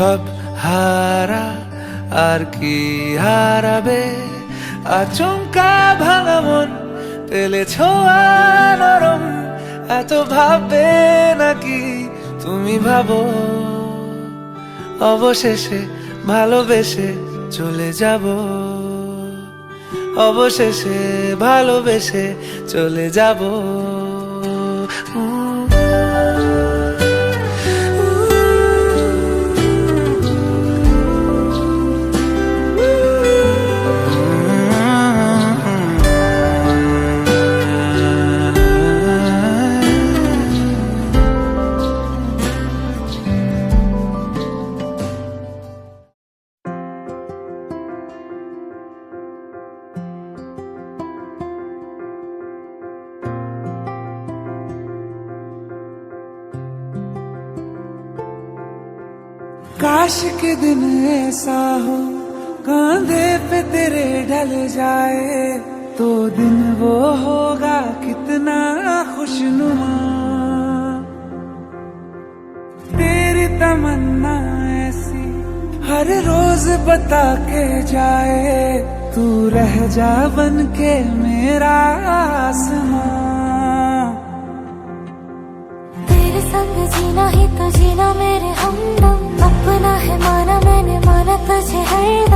সব হারা আর কি হারাবে, আচমকা ভাঙা মন পেলে ছোঁয়া নরম, এত ভাববে নাকি তুমি ভাবো, অবশেষে ভালোবেসে চলে যাব, অবশেষে ভালোবেসে চলে যাব। काश के दिन ऐसा हो कांधे पे तेरे ढल जाए, तो दिन वो होगा कितना खुशनुमा। तेरी तमन्ना ऐसी हर रोज बता के जाए, तू रह जा बन के मेरा आसमां। तेरे संग जीना ही तो जीना मेरे हमदम, अपना है माना मैंने, माना तुझे हरदम।